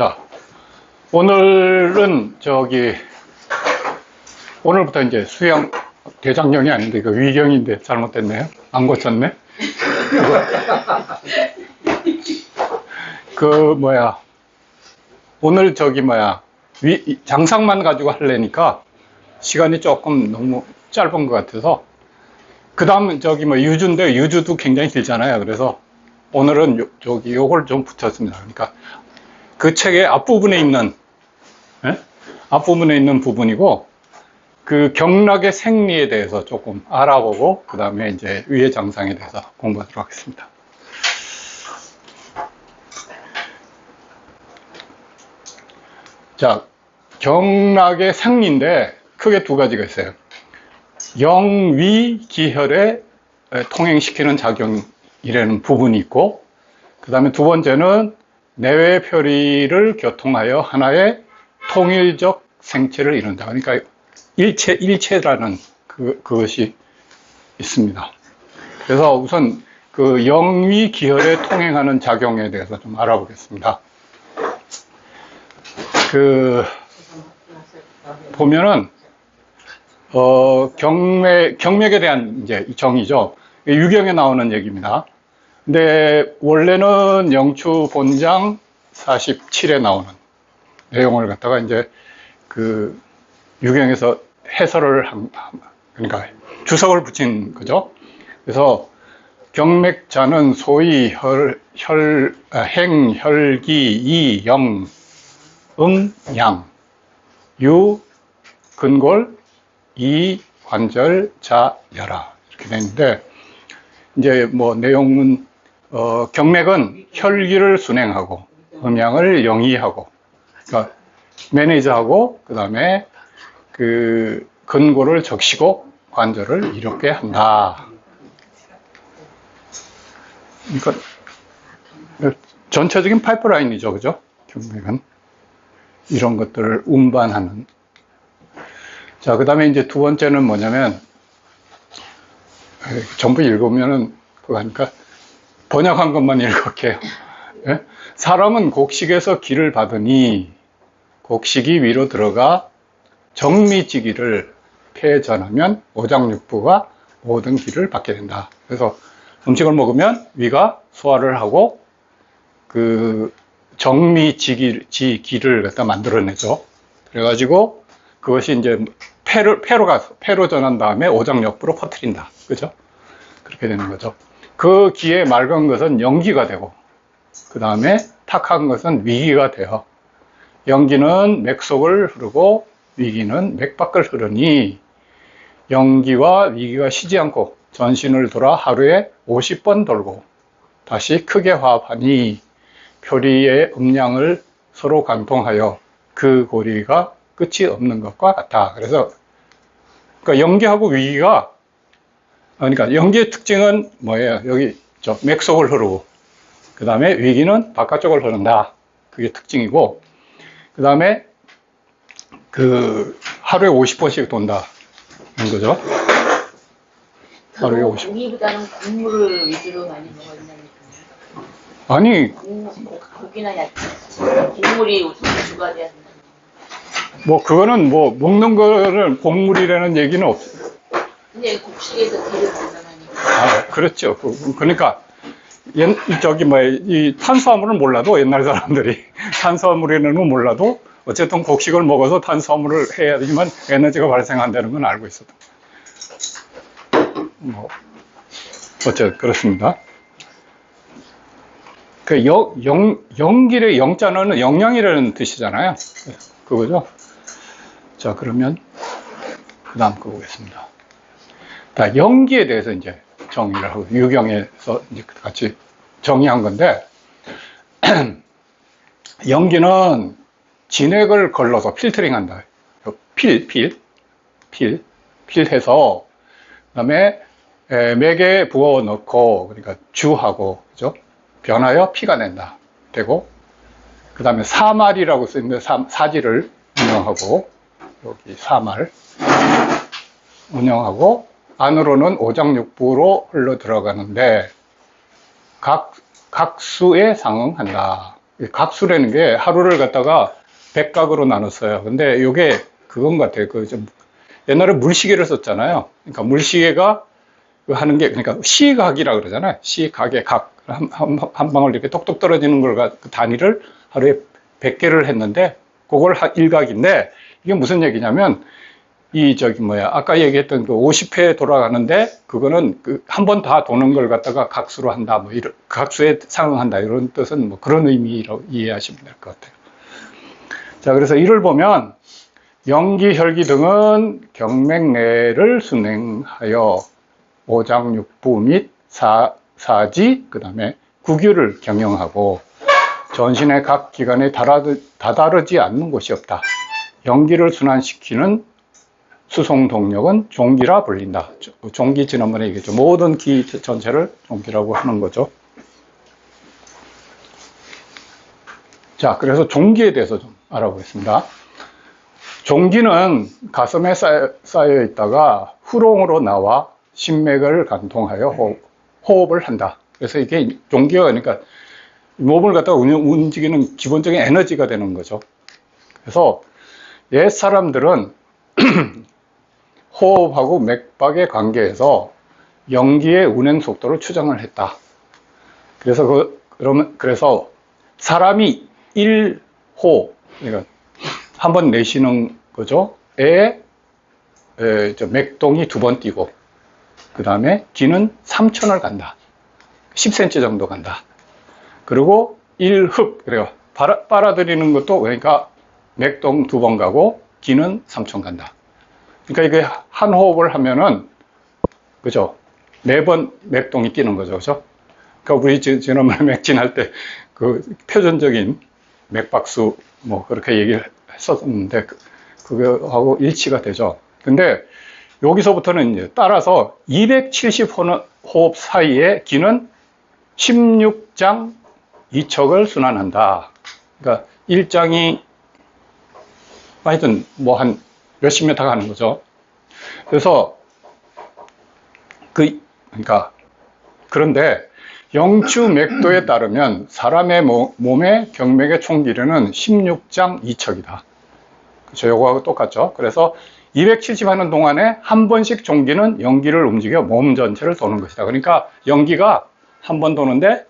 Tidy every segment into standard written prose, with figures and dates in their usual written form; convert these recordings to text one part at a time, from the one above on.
자, 오늘은 오늘부터 이제 수영 대장령이 아닌데 그 위경인데 잘못됐네요. 안 고쳤네. 오늘 장상만 가지고 하려니까 시간이 조금 너무 짧은 것 같아서, 그 다음 유주인데 유주도 굉장히 길잖아요. 그래서 오늘은 요걸 좀 붙였습니다. 그러니까 그 책의 앞부분에 있는 부분이고, 그 경락의 생리에 대해서 조금 알아보고 그 다음에 이제 위의 장상에 대해서 공부하도록 하겠습니다. 자, 경락의 생리인데 크게 두 가지가 있어요. 영위 기혈에 통행시키는 작용이라는 부분이 있고, 그 다음에 두 번째는 내외 표리를 교통하여 하나의 통일적 생체를 이룬다. 그러니까 일체라는 그것이 있습니다. 그래서 우선 그 영위 기혈에 통행하는 작용에 대해서 좀 알아보겠습니다. 보면은 경맥에 대한 이제 정의죠. 유경에 나오는 얘기입니다. 근데 원래는 영추 본장 47에 나오는 내용을 갖다가 이제 그 유경에서 해설을 그러니까 주석을 붙인 거죠. 그래서 경맥자는 소위 행, 혈기, 이, 영, 양, 유, 근골, 이, 관절, 자, 열하 이렇게 되는데, 이제 내용은 경맥은 혈기를 순행하고 음양을 영위하고, 그러니까 매니저하고, 그 다음에 그 근골을 적시고 관절을 이롭게 한다. 그러니까 전체적인 파이프라인이죠, 그죠? 경맥은 이런 것들을 운반하는. 자, 그 다음에 이제 두 번째는 뭐냐면, 전부 읽으면은 그거 하니까 번역한 것만 읽을게요. 예? 사람은 곡식에서 기를 받으니 곡식이 위로 들어가 정미지기를 폐에 전하면 오장육부가 모든 기를 받게 된다. 그래서 음식을 먹으면 위가 소화를 하고 그 정미지기를 갖다 만들어내죠. 그래가지고 그것이 이제 폐로 전한 다음에 오장육부로 퍼뜨린다. 그죠? 그렇게 되는 거죠. 그 기에 맑은 것은 영기가 되고, 그 다음에 탁한 것은 위기가 되어, 영기는 맥 속을 흐르고 위기는 맥 밖을 흐르니 영기와 위기가 쉬지 않고 전신을 돌아 하루에 50번 돌고 다시 크게 화합하니 표리의 음량을 서로 관통하여 그 고리가 끝이 없는 것과 같아. 그래서 그러니까 영기하고 위기가, 그러니까 영기의 특징은 뭐예요? 여기 맥 속을 흐르고, 그 다음에 위기는 바깥쪽을 흐른다. 그게 특징이고, 그 다음에 하루에 50번씩 돈다는 거죠. 하루에 50번. 고기보다는 국물을 위주로 많이 먹었나요? 아니, 고기나 야채, 국물이 주가 돼야 된다. 그거는 먹는 거를 곡물이라는 얘기는 없어요. 근데 곡식에서 기를 받는다니까. 그렇죠. 그러니까 이 탄수화물은 몰라도, 옛날 사람들이 탄수화물이라는 건 몰라도 어쨌든 곡식을 먹어서 탄수화물을 해야 되지만 에너지가 발생한다는 건 알고 있었던 거예요. 어쨌든 그렇습니다. 그 영길의 영자는 영양이라는 뜻이잖아요. 그거죠. 자, 그러면 그 다음 거 보겠습니다. 자, 영기에 대해서 이제 정의를 하고, 유경에서 이제 같이 정의한 건데, 영기는 진액을 걸러서 필터링 한다. 필해서, 그 다음에 맥에 부어 넣고, 그러니까 주하고, 그죠? 변하여 피가 낸다. 되고, 그 다음에 사말이라고 쓰는데, 사지를 운영하고, 여기 사말 운영하고, 안으로는 오장육부로 흘러 들어가는데 각수에 상응한다. 각수라는 게 하루를 갖다가 100각으로 나눴어요. 근데 요게 그건 같아요. 좀 옛날에 물시계를 썼잖아요. 그러니까 물시계가 하는 게, 그러니까 시각이라 그러잖아요. 시각의 각. 한 방울 이렇게 똑똑 떨어지는 걸, 그 단위를 하루에 100개를 했는데, 그걸 일각인데, 이게 무슨 얘기냐면, 아까 얘기했던 그 50회 돌아가는데, 그거는 한 번 다 도는 걸 갖다가 각수로 한다, 뭐, 각수에 상응한다, 이런 뜻은 뭐 그런 의미로 이해하시면 될 것 같아요. 자, 그래서 이를 보면, 영기, 혈기 등은 경맥내를 순행하여 오장육부 및 사지, 그 다음에 구규를 경영하고 전신의 각 기관에 다다르지 않는 곳이 없다. 영기를 순환시키는 수송 동력은 종기라 불린다. 종기 지난번에 얘기했죠. 모든 기 전체를 종기라고 하는 거죠. 자, 그래서 종기에 대해서 좀 알아보겠습니다. 종기는 가슴에 쌓여 있다가 후롱으로 나와 심맥을 관통하여 호흡을 한다. 그래서 이게 종기가 그러니까 몸을 갖다가 움직이는 기본적인 에너지가 되는 거죠. 그래서 옛 사람들은 호흡하고 맥박의 관계에서 영기의 운행 속도를 추정을 했다. 그래서 사람이 1호, 그러니까 한 번 내쉬는 거죠. 맥동이 2번 뛰고, 그 다음에 기는 3천을 간다. 10cm 정도 간다. 그리고 1흡, 그래요. 빨아들이는 것도, 그러니까 맥동 2번 가고, 기는 3천 간다. 그러니까 이게 한 호흡을 하면은, 그죠? 4번 맥동이 뛰는 거죠. 그죠? 그러니까 우리 지난번에 맥진할 때, 그 표준적인 맥박수, 뭐, 그렇게 얘기를 했었는데, 그거하고 일치가 되죠. 근데, 여기서부터는 이제 따라서 270호흡 사이에 기는 16장 2척을 순환한다. 그러니까 1장이 하여튼 뭐 한 몇십 미터 가는 거죠. 그래서 그러니까 그런데 영추 맥도에 따르면 사람의 몸의 경맥의 총 길이는 16장 2척이다. 그렇죠. 요거하고 똑같죠. 그래서 270 하는 동안에 한 번씩 종기는 영기를 움직여 몸 전체를 도는 것이다. 그러니까 영기가 한 번 도는데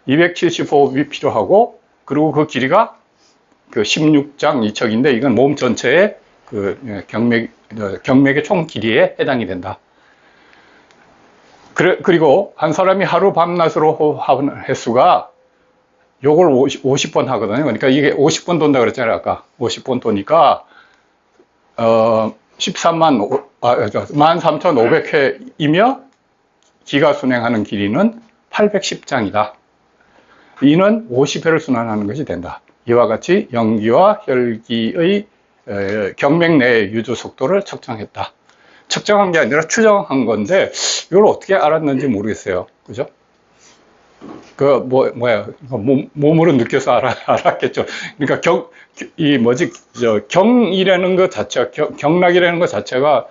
270호흡이 필요하고, 그리고 그 길이가 그 16장 2척인데 이건 몸 전체의 그 경맥의 총 길이에 해당이 된다. 그리고 한 사람이 하루 밤낮으로 호흡하는 횟수가 요걸 50번 하거든요. 그러니까 이게 50번 돈다 그랬잖아요. 아까 50번 도니까 13,500회이며 기가 순행하는 길이는 810장이다. 이는 50회를 순환하는 것이 된다. 이와 같이 영기와 혈기의 경맥 내의 유주 속도를 측정했다. 측정한 게 아니라 추정한 건데 이걸 어떻게 알았는지 모르겠어요. 그죠? 몸으로 느껴서 알았겠죠. 그러니까 경이라는 것 자체가, 경락이라는 것 자체가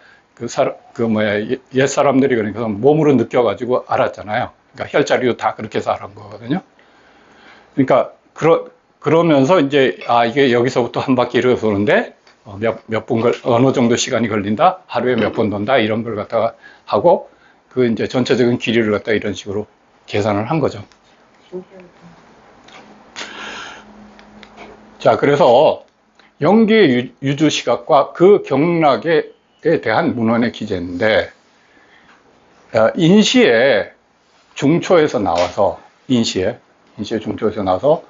옛 사람들이 그러니까 몸으로 느껴가지고 알았잖아요. 그러니까 혈자리도 다 그렇게 해서 알은 거거든요. 그러니까, 그러면서 이제, 이게 여기서부터 한 바퀴 이렇게 도는데, 어느 정도 시간이 걸린다? 하루에 몇 번 돈다? 이런 걸 갖다가 하고, 이제 전체적인 길이를 갖다가 이런 식으로 계산을 한 거죠. 자, 그래서 영기의 유주 시각과 그 경락에 대한 문헌의 기재인데, 인시의 중초에서 나와서, 인시의 중초에서 나와서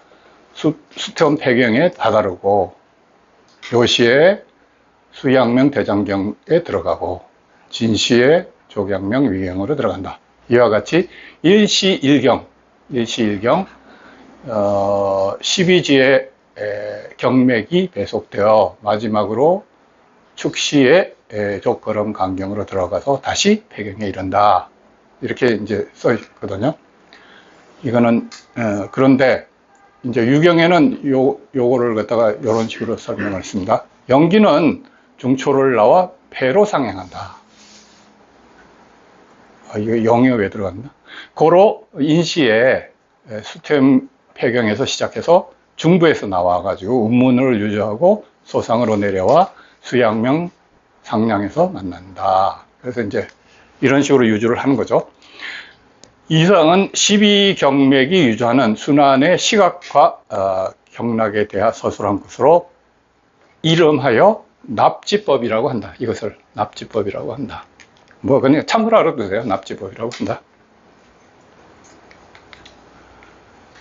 수태원 폐경에 다다르고, 요시의 수양명 대장경에 들어가고, 진시의 조경명 위경으로 들어간다. 이와 같이 일시일경 12지의 경맥이 배속되어 마지막으로 축시의 족걸음 강경으로 들어가서 다시 폐경에 이른다. 이렇게 이제 써 있거든요. 이거는 그런데 이제 유경에는 요거를 갖다가 이런 식으로 설명을 했습니다. 영기는 중초를 나와 폐로 상행한다. 이거 영이 왜 들어갔나? 고로 인시의 수퇴 폐경에서 시작해서 중부에서 나와가지고 운문을 유지하고 소상으로 내려와 수양명 상량에서 만난다. 그래서 이제 이런 식으로 유주를 하는 거죠. 이상은 12경맥이 유주하는 순환의 시각과 경락에 대하 서술한 것으로 이름하여 납지법이라고 한다. 이것을 납지법이라고 한다. 뭐 그냥 참고로 알아도 돼요. 납지법이라고 한다.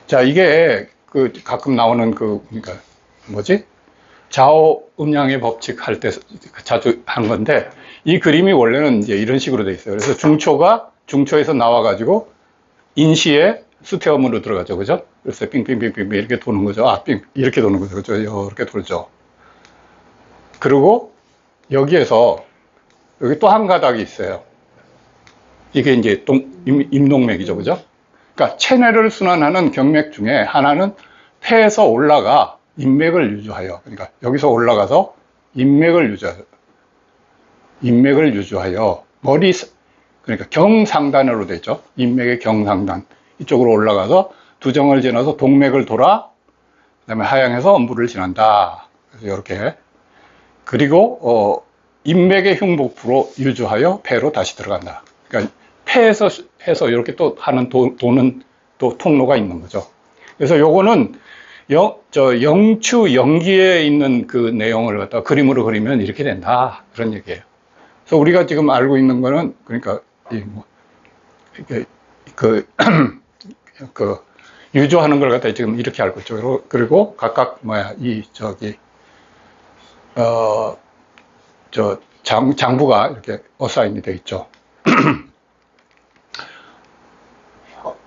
자, 이게 그 가끔 나오는 그러니까 뭐지? 좌우 음양의 법칙 할 때 자주 하는 건데, 이 그림이 원래는 이제 이런 식으로 돼 있어요. 그래서 중초에서 나와가지고 인시에 수태음으로 들어가죠. 그죠? 그래서 빙빙빙빙 이렇게 도는 거죠. 이렇게 도는 거죠. 그죠? 이렇게 돌죠. 그리고 여기에서 여기 또 한 가닥이 있어요. 이게 이제 임동맥이죠. 그죠? 그러니까 체내를 순환하는 경맥 중에 하나는 폐에서 올라가 인맥을 유주하여, 그러니까 여기서 올라가서 인맥을 유주하여 그러니까 경상단으로 되죠. 인맥의 경상단 이쪽으로 올라가서 두정을 지나서 동맥을 돌아 그다음에 하양해서 물을 지난다. 그래서 이렇게 그리고 인맥의 흉복부로 유주하여 폐로 다시 들어간다. 그러니까 폐에서 해서 이렇게 또 하는 도는 또 통로가 있는 거죠. 그래서 요거는 영추 영기에 있는 그 내용을 갖다 그림으로 그리면 이렇게 된다. 그런 얘기예요. 그래서 우리가 지금 알고 있는 거는 그러니까 유주하는 걸 갖다 지금 이렇게 알고 있죠. 그리고 각각 장부가 이렇게 어사인이 되어 있죠.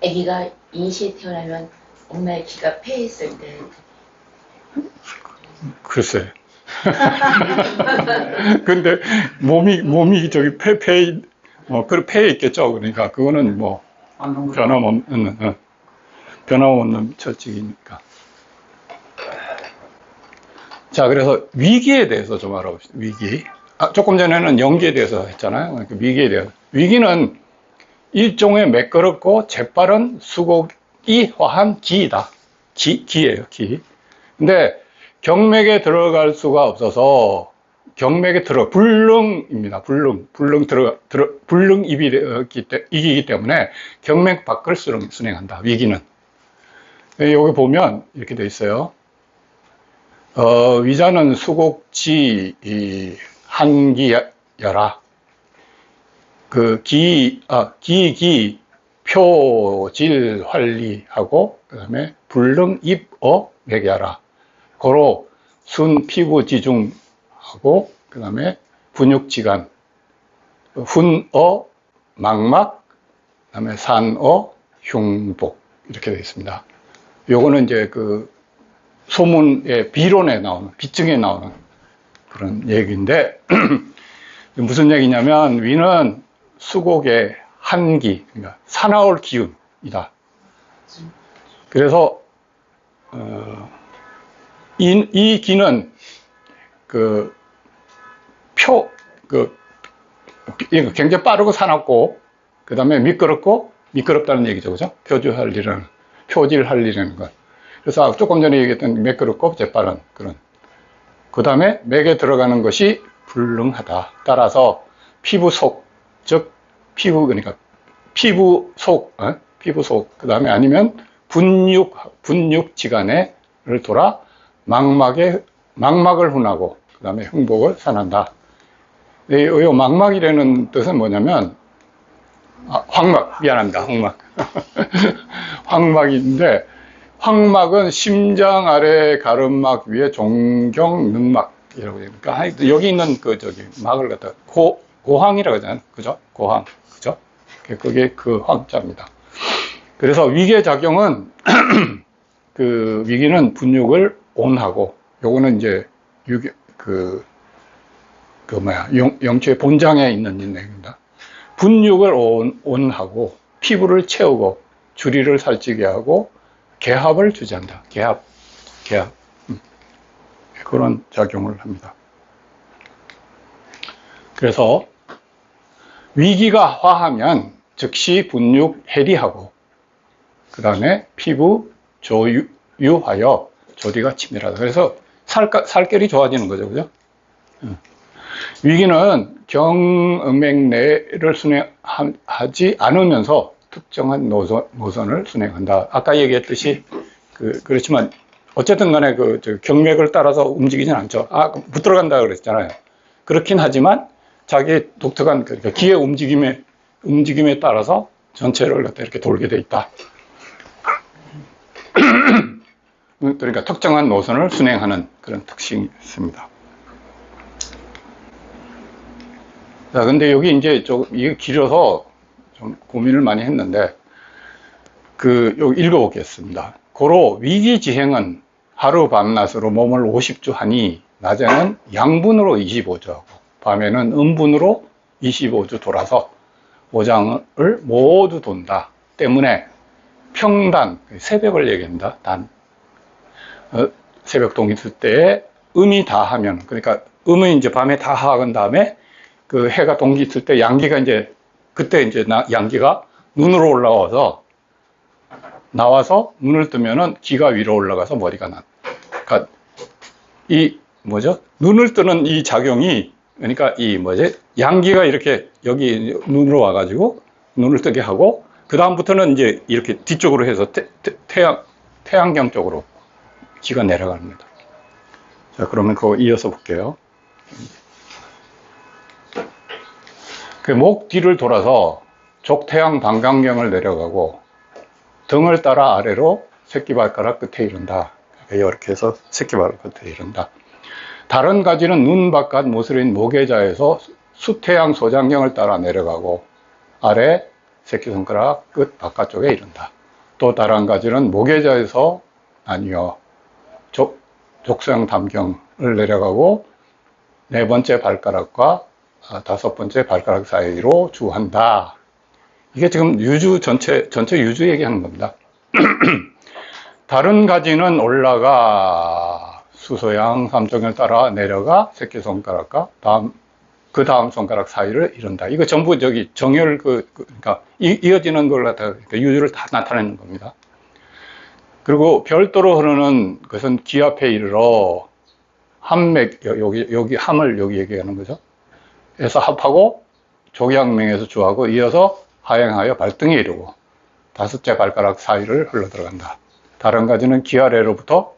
아기가 인시에 태어나면 엄마의 기가 폐에 있을 때. 글쎄. 근데 몸이 저기 폐에 있겠죠. 그러니까 그거는 뭐 변함없는 처칙이니까. 자, 그래서 위기에 대해서 좀 알아봅시다. 위기. 조금 전에는 연기에 대해서 했잖아요. 그러니까 위기에 대해서. 위기는 일종의 매끄럽고 재빠른 수곡이 화한 기이다. 기예요, 기. 근데 경맥에 들어갈 수가 없어서 경맥에 불능입니다. 불능이기 때문에 경맥 밖을 순행한다. 위기는. 여기 보면 이렇게 돼 있어요. 위자는 수곡지 한기여라. 표질 활리하고 그다음에 불능 입어 매개하라. 고로 순 피부 지중하고 그다음에 분육지간, 훈어 망막, 그다음에 산어 흉복 이렇게 되어 있습니다. 요거는 이제 그 소문의 비론에 나오는 비증에 나오는 그런 얘기인데 무슨 얘기냐면 위는 수곡의 한기, 그러니까 사나울 기운이다. 그래서 이 기는 굉장히 빠르고 사납고 그 다음에 미끄럽다는 얘기죠, 그죠? 표질할리라는 것. 그래서 조금 전에 얘기했던 매끄럽고 재빠른 그런. 그 다음에 맥에 들어가는 것이 불능하다. 따라서 피부 속, 즉 그러니까 피부 속, 그 다음에 아니면 분육지간을 돌아 망막을 훈하고 그 다음에 흉복을 산한다. 이 망막이라는 뜻은 뭐냐면 황막, 미안합니다. 황막. 황막인데 황막은 심장 아래 가름막 위에 종경능막이라고 됩니까? 여기 있는 막을 갖다 고황이라고 하잖아요. 그죠? 고황. 그죠? 그게 그 황자입니다. 그래서 위계 작용은 위기는 분육을 온하고 요거는 이제 영추의 본장에 있는 내용입니다. 분육을 온하고 피부를 채우고 주리를 살찌게 하고 개합을 주재한다. 개합. 그런 작용을 합니다. 그래서 위기가 화하면 즉시 분육 해리하고 그 다음에 피부 조유하여 조리가 치밀하다. 그래서 살결이 좋아지는 거죠. 그죠? 위기는 경맥내를 순행하지 않으면서 특정한 노선을 순행한다. 아까 얘기했듯이 그렇지만 어쨌든 간에 경맥을 따라서 움직이진 않죠. 못 들어간다 그랬잖아요. 그렇긴 하지만 자기 독특한 그러니까 기의 움직임에 따라서 전체를 갖다 이렇게 돌게 돼 있다. 그러니까 특정한 노선을 순행하는 그런 특징이 있습니다. 자, 근데 여기 이제 이게 길어서 좀 고민을 많이 했는데, 여기 읽어보겠습니다. 고로 위기지행은 하루 밤낮으로 몸을 50주 하니, 낮에는 양분으로 25주 하고, 밤에는 음분으로 25주 돌아서 오장을 모두 돈다. 때문에 평단, 새벽을 얘기합니다. 새벽 동이 있을 때에 음이 다 하면, 그러니까 음은 이제 밤에 다 하건 다음에 해가 동기 있을 때 양기가 그때 양기가 눈으로 올라와서 나와서 눈을 뜨면은 기가 위로 올라가서 머리가 그러니까 눈을 뜨는 이 작용이, 그러니까 양기가 이렇게 여기 눈으로 와가지고 눈을 뜨게 하고, 그 다음부터는 이제 이렇게 뒤쪽으로 해서 태양경 쪽으로 기가 내려갑니다. 자, 그러면 그거 이어서 볼게요. 목 뒤를 돌아서 족태양 방광경을 내려가고 등을 따라 아래로 새끼발가락 끝에 이른다. 이렇게 해서 새끼발가락 끝에 이른다. 다른 가지는 눈 바깥 모서리인 모계자에서 수태양 소장경을 따라 내려가고 아래 새끼손가락 끝 바깥쪽에 이른다. 또 다른 가지는 모계자에서 나뉘어 족소양 담경을 내려가고 네 번째 발가락과 다섯 번째 발가락 사이로 주한다. 이게 지금 전체 유주 얘기하는 겁니다. 다른 가지는 올라가 수소양 삼종을 따라 내려가 새끼손가락과 그 다음 손가락 사이를 이룬다. 이거 전부 정열 그러니까 이어지는 걸 갖다가 유주를 다 나타내는 겁니다. 그리고 별도로 흐르는 것은 귀 앞에 이르러 함맥, 여기 함을 여기 얘기하는 거죠. 해서 합하고 족양명에서 주하고 이어서 하행하여 발등에 이르고 다섯째 발가락 사이를 흘러 들어간다. 다른 가지는 귀 아래로부터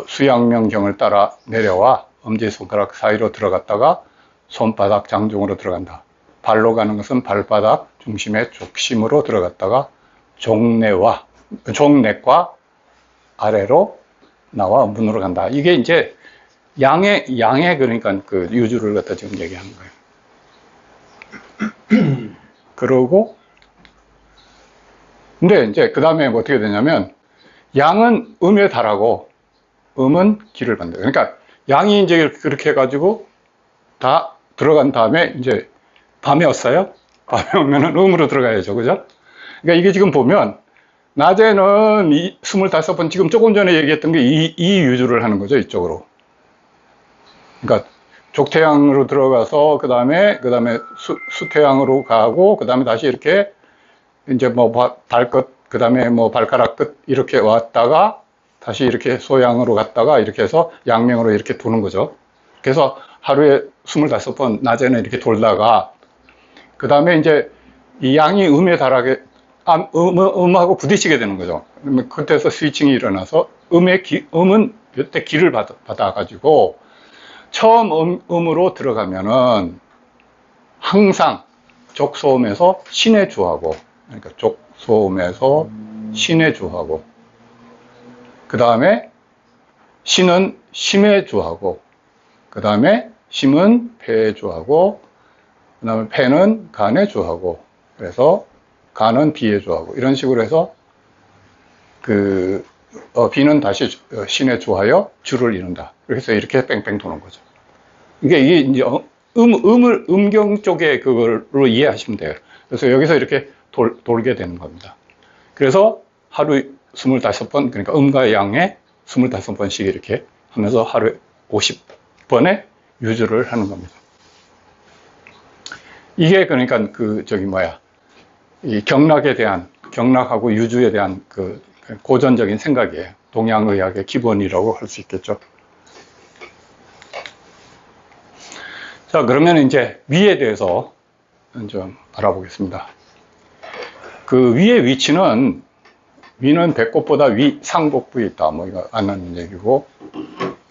수양명경을 따라 내려와 엄지손가락 사이로 들어갔다가 손바닥 장중으로 들어간다. 발로 가는 것은 발바닥 중심의 족심으로 들어갔다가 종내과 아래로 나와 문으로 간다. 이게 이제 양의 그러니까 유주를 갖다 지금 얘기하는 거예요. 그러고 근데 이제 그 다음에 어떻게 되냐면 양은 음에 달하고 음은 기를 받는다. 그러니까 양이 이제 그렇게 해가지고 다 들어간 다음에 이제 밤에 왔어요. 밤에 오면은 음으로 들어가야죠. 그죠? 그러니까 이게 지금 보면 낮에는 25번 지금 조금 전에 얘기했던 게 이 유주를 하는 거죠. 이쪽으로. 그러니까 족태양으로 들어가서 그 다음에 수태양으로 가고 그 다음에 다시 이렇게 이제 발끝 그 다음에 발가락 끝 이렇게 왔다가 다시 이렇게 소양으로 갔다가 이렇게 해서 양명으로 이렇게 도는 거죠. 그래서 하루에 25번 낮에는 이렇게 돌다가 그 다음에 이제 이 양이 음에 달하게 음하고 부딪히게 되는 거죠. 그때서 스위칭이 일어나서 음은 이때 기를 받아가지고 처음 음으로 들어가면은 항상 족소음에서 신의 주하고, 그러니까 족소음에서 신의 주하고, 그 다음에 신은 심의 주하고, 그 다음에 심은 폐의 주하고, 그 다음에 폐는 간의 주하고, 그래서 간은 비의 주하고, 이런 식으로 해서 비는 다시 신에 주하여 주를 이룬다. 그래서 이렇게 뺑뺑 도는 거죠. 이게 이제 음경 쪽에 그걸로 이해하시면 돼요. 그래서 여기서 이렇게 돌게 되는 겁니다. 그래서 하루 25번, 그러니까 음과 양에 25번씩 이렇게 하면서 하루에 50번의 유주를 하는 겁니다. 이게 그러니까 이 경락하고 유주에 대한 고전적인 생각이에요. 동양의학의 기본이라고 할 수 있겠죠. 자, 그러면 이제 위에 대해서 좀 알아보겠습니다. 그 위의 위치는, 위는 배꼽보다 위 상복부에 있다. 뭐 이거 안 하는 얘기고,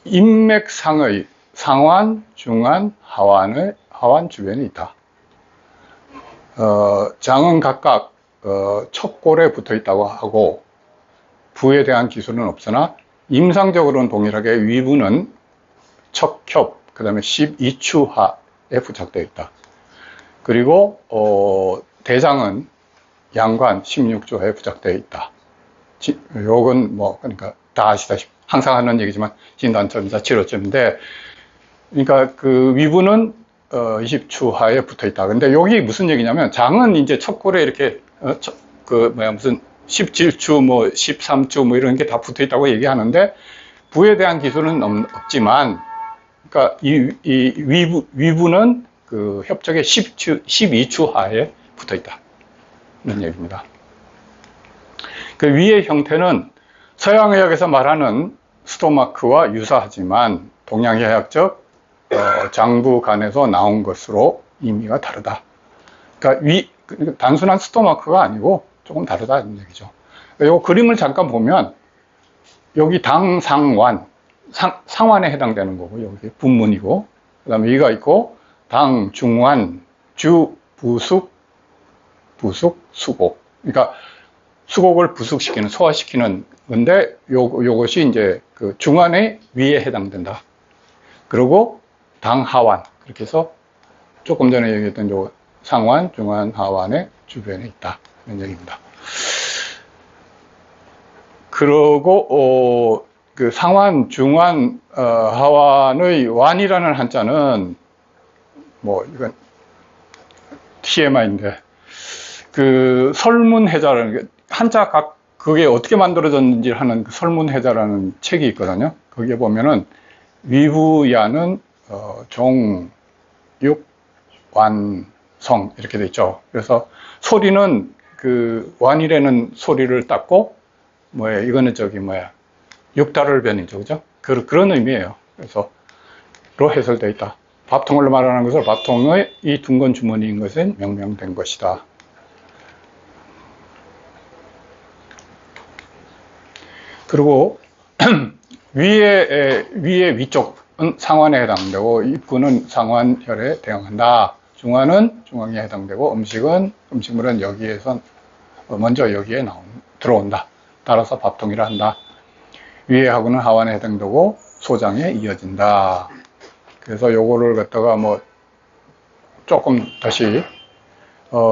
인맥상의 상완, 중완, 하완 주변에 있다. 장은 각각 척골에 붙어 있다고 하고, 부에 대한 기술은 없으나 임상적으로는 동일하게 위부는 척협, 그 다음에 12추하에 부착되어 있다. 그리고 대장은 양관 16조에 부착되어 있다. 요건 뭐 그러니까 다 아시다시피 항상 하는 얘기지만 진단점이자 치료점인데, 그러니까 그 위부는 20추하에 붙어 있다. 근데 여기 무슨 얘기냐면, 장은 이제 척골에 이렇게 무슨 17추 뭐 13추 뭐 이런 게 다 붙어 있다고 얘기하는데, 부에 대한 기술은 없지만, 그러니까 이 위부는 그 협적의 12추하에 붙어 있다. 이런 얘기입니다. 그 위의 형태는 서양의학에서 말하는 스토마크와 유사하지만 동양의학적 장부간에서 나온 것으로 의미가 다르다. 그러니까 단순한 스토마크가 아니고 조금 다르다는 얘기죠. 이 그림을 잠깐 보면 여기 당상완, 상완에 해당되는 거고, 여기 분문이고, 그 다음에 위가 있고, 당, 중완, 주, 부숙, 수곡. 그러니까 수곡을 부숙시키는, 소화시키는 건데, 요것이 이제 그 중완의 위에 해당된다. 그리고 당, 하완. 그렇게 해서 조금 전에 얘기했던 요 상완, 중완, 하완의 주변에 있다. 이런 얘기입니다. 그리고, 그 상완, 중완, 하완의 완이라는 한자는, 뭐, 이건 TMI인데, 그 설문해자라는 게, 한자 그게 어떻게 만들어졌는지 하는 그 설문해자라는 책이 있거든요. 거기에 보면은, 위부야는, 종, 육, 완, 성, 이렇게 돼 있죠. 그래서 소리는 그 완이라는 소리를 땄고, 이거는 육달을 변이죠. 그죠? 그런 의미예요. 그래서, 로 해설되어 있다. 밥통을 말하는 것을 밥통의 이 둥근 주머니인 것은 명명된 것이다. 그리고, 위의 위쪽은 상완에 해당되고, 입구는 상완혈에 대응한다. 중완은 중앙에 해당되고, 음식물은 여기에서, 먼저 여기에 들어온다. 따라서 밥통이라 한다. 위에 하고는 하완에 해당되고 소장에 이어진다. 그래서 요거를 갖다가 조금 다시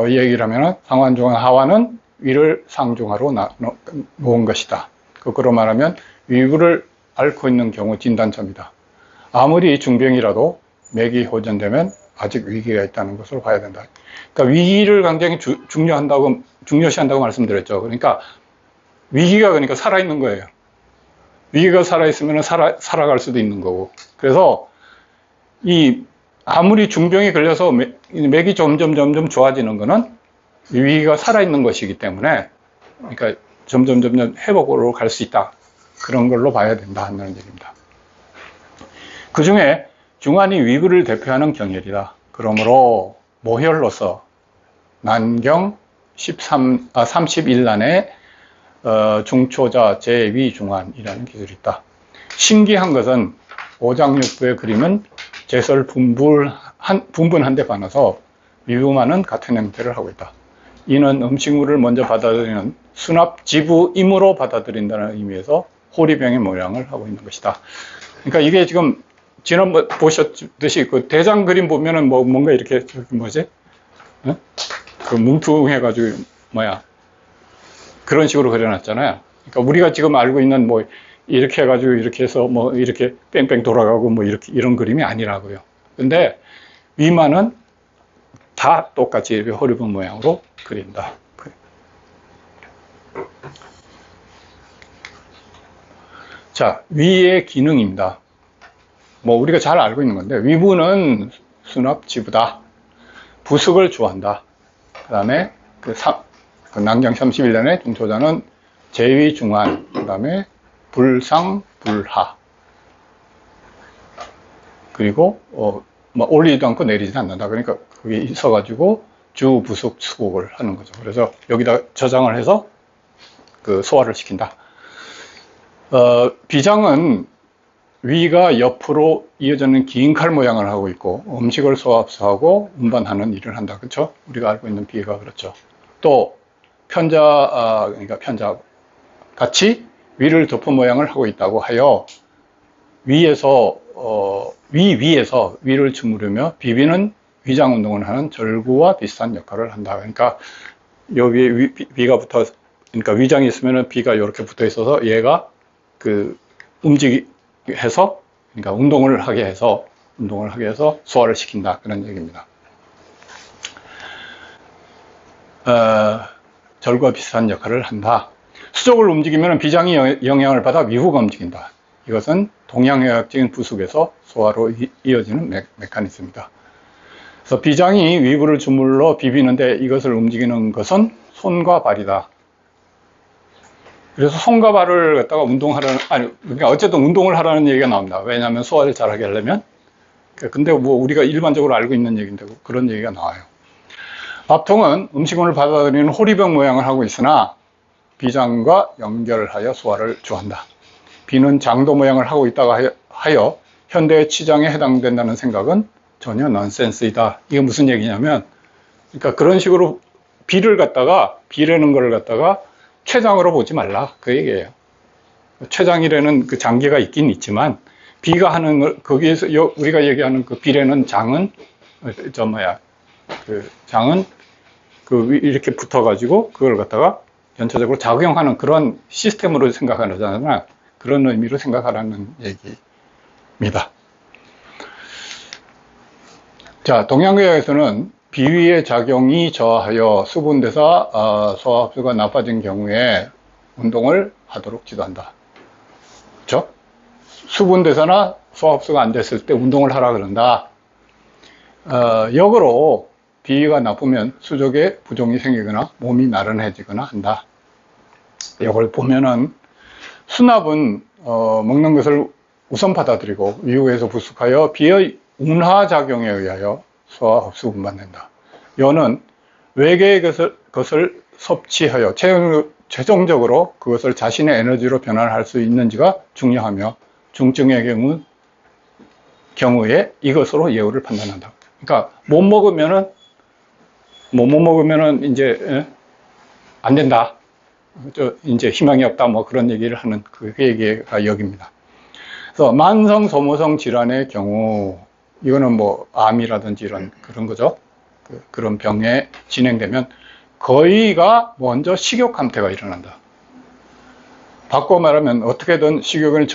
얘기를 하면은, 상완, 중완, 하완은 위를 상중하로 놓은 것이다. 거꾸로 말하면 위부를 앓고 있는 경우 진단점이다. 아무리 중병이라도 맥이 호전되면 아직 위기가 있다는 것으로 봐야 된다. 그러니까 위기를 굉장히 중요시한다고 말씀드렸죠. 그러니까 위기가 살아있는 거예요. 위기가 살아있으면 살아갈 수도 있는 거고. 그래서 아무리 중병이 걸려서 맥이 점점 좋아지는 거는 위기가 살아있는 것이기 때문에, 그러니까 점점 회복으로 갈 수 있다. 그런 걸로 봐야 된다 하는 얘기입니다. 그 중에 중환이 위부를 대표하는 경혈이다. 그러므로 모혈로서 난경 31난에 중초자 제위중환이라는 기술이 있다. 신기한 것은 오장육부의 그림은 제설 분분한 데 반해서 위부만은 같은 형태를 하고 있다. 이는 음식물을 먼저 받아들이는 수납지부임으로 받아들인다는 의미에서 호리병의 모양을 하고 있는 것이다. 그러니까 이게 지금 지난번 보셨듯이 그 대장 그림 보면은 뭔가 이렇게 그 뭉퉁해가지고 그런 식으로 그려놨잖아요. 그러니까 우리가 지금 알고 있는 이렇게 해가지고 이렇게 해서 이렇게 뺑뺑 돌아가고 이런 그림이 아니라고요. 근데 위만은 다 똑같이 이렇게 호리병 모양으로 그린다. 자, 위의 기능입니다. 우리가 잘 알고 있는 건데, 위부는 수납지부다. 부숙을 좋아한다. 그 다음에 난경 31년에 중초자는 제위 중한, 그 다음에 불상, 불하. 그리고, 뭐 올리지도 않고 내리지도 않는다. 그러니까 그게 있어가지고 주, 부속, 수곡을 하는 거죠. 그래서 여기다 저장을 해서 그 소화를 시킨다. 비장은 위가 옆으로 이어지는 긴 칼 모양을 하고 있고 음식을 소화합수하고 운반하는 일을 한다. 그렇죠? 우리가 알고 있는 비가 그렇죠. 또 편자, 그러니까 편자 같이 위를 덮은 모양을 하고 있다고 하여 위에서 위에서 위를 주무르며 비비는 위장 운동을 하는 절구와 비슷한 역할을 한다. 그러니까 여기 비가 붙어, 그러니까 위장이 있으면 비가 이렇게 붙어 있어서 얘가 그 움직여서, 그러니까 운동을 하게 해서 소화를 시킨다. 그런 얘기입니다. 절과 비슷한 역할을 한다. 수족을 움직이면 비장이 영향을 받아 위후가 움직인다. 이것은 동양의학적인 부속에서 소화로 이어지는 메커니즘입니다. 그래서 비장이 위부를 주물러 비비는데 이것을 움직이는 것은 손과 발이다. 그래서 손과 발을 갖다가 그러니까 어쨌든 운동을 하라는 얘기가 나옵니다. 왜냐하면 소화를 잘하게 하려면. 근데 뭐 우리가 일반적으로 알고 있는 얘기인데 그런 얘기가 나와요. 밥통은 음식물을 받아들이는 호리병 모양을 하고 있으나 비장과 연결하여 소화를 주한다. 비는 장도 모양을 하고 있다고 하여 현대의 치장에 해당된다는 생각은 전혀 넌센스이다. 이게 무슨 얘기냐면, 그러니까 그런 식으로 비라는 걸 갖다가 췌장으로 보지 말라. 그 얘기예요. 췌장이라는 그 장기가 있긴 있지만, 비가 하는 걸, 거기에서 우리가 얘기하는 그 비라는 장은, 장은 이렇게 붙어가지고 그걸 갖다가 전체적으로 작용하는 그런 시스템으로 생각하잖아요. 그런 의미로 생각하라는 얘기입니다. 자, 동양의학에서는 비위의 작용이 저하여 수분대사 소화흡수가 나빠진 경우에 운동을 하도록 지도한다. 그렇죠? 수분대사나 소화흡수가 안 됐을 때 운동을 하라 그런다. 역으로 비위가 나쁘면 수족에 부종이 생기거나 몸이 나른해지거나 한다. 이걸 보면은 수납은 먹는 것을 우선 받아들이고 위후에서 부숙하여 비의 운하작용에 의하여 소화 흡수 운반된다. 여는 외계의 것을 섭취하여 최종적으로 그것을 자신의 에너지로 변환할 수 있는지가 중요하며 중증의 경우에 이것으로 예후를 판단한다. 그러니까 못 먹으면은 이제 안 된다. 이제 희망이 없다. 뭐 그런 얘기를 하는 그 얘기가 여기입니다. 그래서 만성 소모성 질환의 경우 이거는 뭐 암이라든지 그런 거죠. 그런 병에 진행되면 거의가 먼저 식욕 감퇴가 일어난다. 바꿔 말하면 어떻게든 식욕을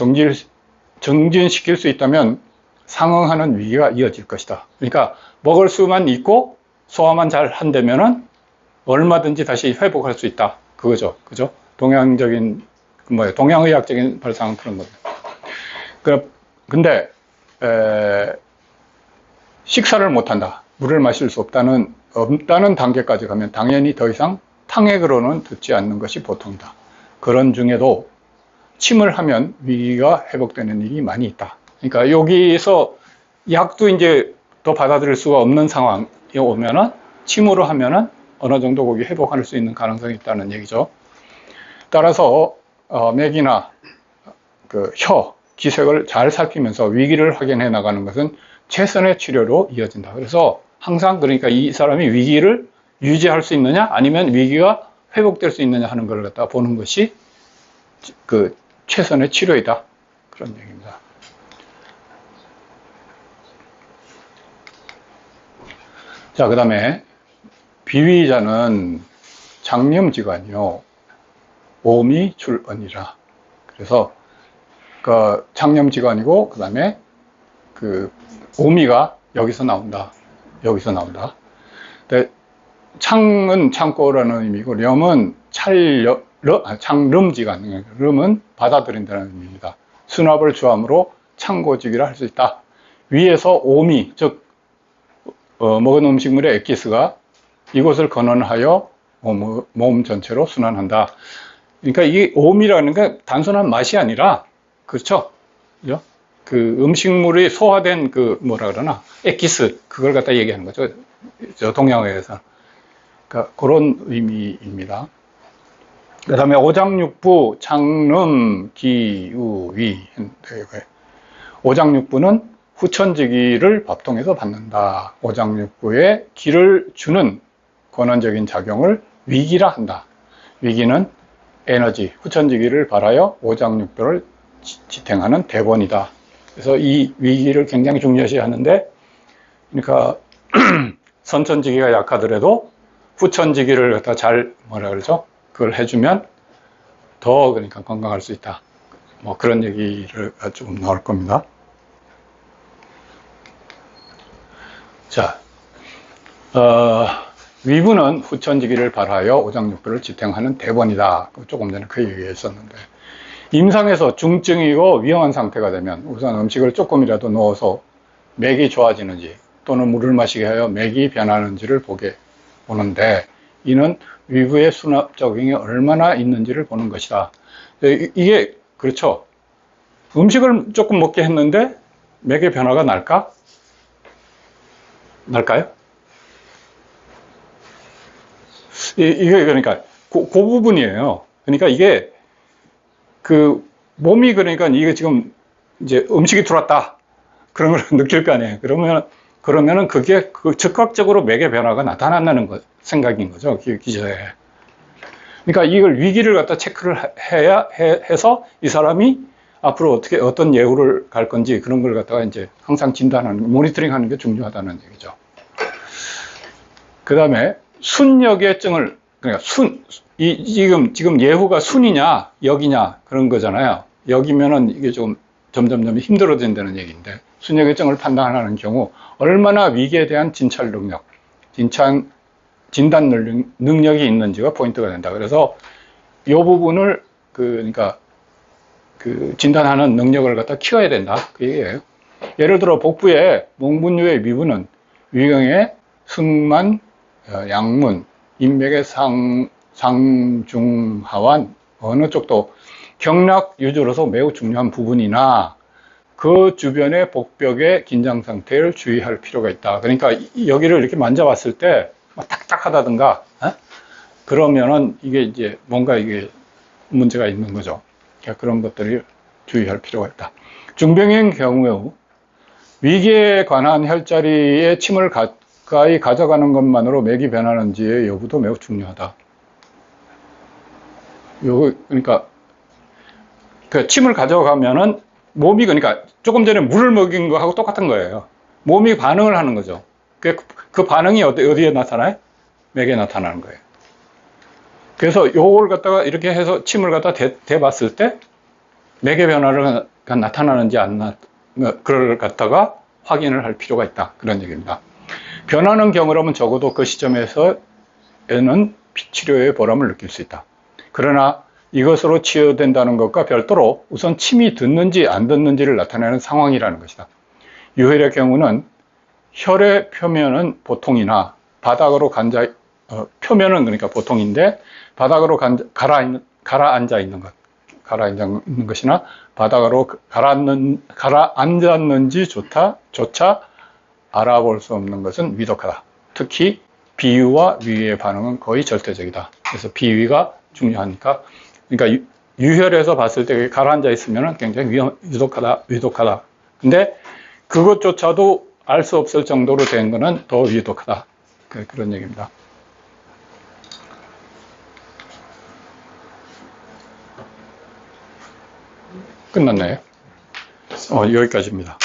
정진시킬 수 있다면 상응하는 위기가 이어질 것이다. 그러니까 먹을 수만 있고 소화만 잘 한다면은 얼마든지 다시 회복할 수 있다. 그거죠. 그죠? 동양의학적인 발상 그런 거죠. 근데, 식사를 못한다. 물을 마실 수 없다는 단계까지 가면 당연히 더 이상 탕액으로는 듣지 않는 것이 보통이다. 그런 중에도 침을 하면 위기가 회복되는 일이 많이 있다. 그러니까 여기서 약도 이제 더 받아들일 수가 없는 상황이 오면은 침으로 하면은 어느 정도 거기 회복할 수 있는 가능성이 있다는 얘기죠. 따라서 맥이나 그 혀, 기색을 잘 살피면서 위기를 확인해 나가는 것은 최선의 치료로 이어진다. 그래서 항상 그러니까 이 사람이 위기를 유지할 수 있느냐 아니면 위기가 회복될 수 있느냐 하는 걸 갖다 보는 것이 그 최선의 치료이다. 그런 얘기입니다. 자, 그 다음에 비위자는 장염지간이요 오미 출언이라. 그래서 그 장염지간이고 그 다음에 그 오미가 여기서 나온다. 근데 창은 창고라는 의미고 렴은 창름지간, 름은 받아들인다는 의미입니다. 수납을 주함으로 창고지기를 할 수 있다. 위에서 오미, 즉 먹은 음식물의 액기스가 이곳을 건너하여 몸 전체로 순환한다. 그러니까 이 오미라는 게 단순한 맛이 아니라, 그렇죠? 그죠? 그 음식물이 소화된 그 뭐라 그러나 엑기스 그걸 갖다 얘기하는 거죠. 저 동양어에서. 그러니까 그런 의미입니다. 그 다음에 오장육부, 창름, 기, 우, 위. 오장육부는 후천지기를 밥통에서 받는다. 오장육부에 기를 주는 권원적인 작용을 위기라 한다. 위기는 에너지, 후천지기를 발하여 오장육부를 지탱하는 대본이다. 그래서 이 위기를 굉장히 중요시 하는데, 그러니까 선천지기가 약하더라도 후천지기를 갖다 잘 뭐라 그러죠? 그걸 해주면 더 그러니까 건강할 수 있다. 뭐 그런 얘기를 좀 나올 겁니다. 자, 위부는 후천지기를 발하여 오장육부를 지탱하는 대본이다. 조금 전에 그 얘기했었는데, 임상에서 중증이고 위험한 상태가 되면 우선 음식을 조금이라도 넣어서 맥이 좋아지는지 또는 물을 마시게 하여 맥이 변하는지를 보는데, 이는 위부의 수납 작용이 얼마나 있는지를 보는 것이다. 이게 그렇죠. 음식을 조금 먹게 했는데 맥의 변화가 날까? 날까요? 이게 그러니까 그 부분이에요. 그러니까 이게 그 몸이 그러니까 이게 지금 이제 음식이 들어왔다 그런 걸 느낄 거 아니에요. 그러면은 그게 그 즉각적으로 맥의 변화가 나타난다는 생각인 거죠. 기저에. 그러니까 이걸 위기를 갖다 체크를 해서 이 사람이 앞으로 어떤 예후를 갈 건지 그런 걸 갖다가 이제 항상 진단하는, 모니터링 하는 게 중요하다는 얘기죠. 그 다음에 순역의 증을, 그러니까 지금 예후가 순이냐, 역이냐, 그런 거잖아요. 역이면은 이게 좀 점점 힘들어진다는 얘기인데, 순역의 증을 판단하는 경우, 얼마나 위기에 대한 진찰 능력, 진단 능력이 있는지가 포인트가 된다. 그래서 이 부분을 그러니까 그 진단하는 능력을 갖다 키워야 된다. 그 얘기예요. 예를 들어 복부의 몽분류의 위부는 위경의 승만, 양문, 인맥의 상중하완 어느 쪽도 경락 유주로서 매우 중요한 부분이나 그 주변의 복벽의 긴장 상태를 주의할 필요가 있다. 그러니까 여기를 이렇게 만져봤을 때 딱딱하다든가 그러면은 이게 이제 뭔가 이게 문제가 있는 거죠. 그러니까 그런 것들을 주의할 필요가 있다. 중병의 경우 위기에 관한 혈자리에 침을 가까이 가져가는 것만으로 맥이 변하는지의 여부도 매우 중요하다. 그러니까 그 침을 가져가면은 몸이 그러니까 조금 전에 물을 먹인 거하고 똑같은 거예요. 몸이 반응을 하는 거죠. 그 반응이 어디에 나타나요? 맥에 나타나는 거예요. 그래서 요걸 갖다가 이렇게 해서 침을 갖다 대봤을 때 맥의 변화가 나타나는지 그걸 갖다가 확인을 할 필요가 있다. 그런 얘기입니다. 변하는 경우라면 적어도 그 시점에서는 치료의 보람을 느낄 수 있다. 그러나 이것으로 치유된다는 것과 별도로 우선 침이 듣는지 안 듣는지를 나타내는 상황이라는 것이다. 유혈의 경우는 혈의 표면은 보통이나 바닥으로 표면은 그러니까 보통인데 바닥으로 가라앉아 있는 것이나 바닥으로 가라앉았는지 조차 알아볼 수 없는 것은 위독하다. 특히 비위와 위의 반응은 거의 절대적이다. 그래서 비위가 중요하니까, 그러니까 유혈에서 봤을 때 가라앉아 있으면 굉장히 위독하다. 근데 그것조차도 알 수 없을 정도로 된 거는 더 위독하다. 그런 얘기입니다. 끝났나요? 여기까지입니다.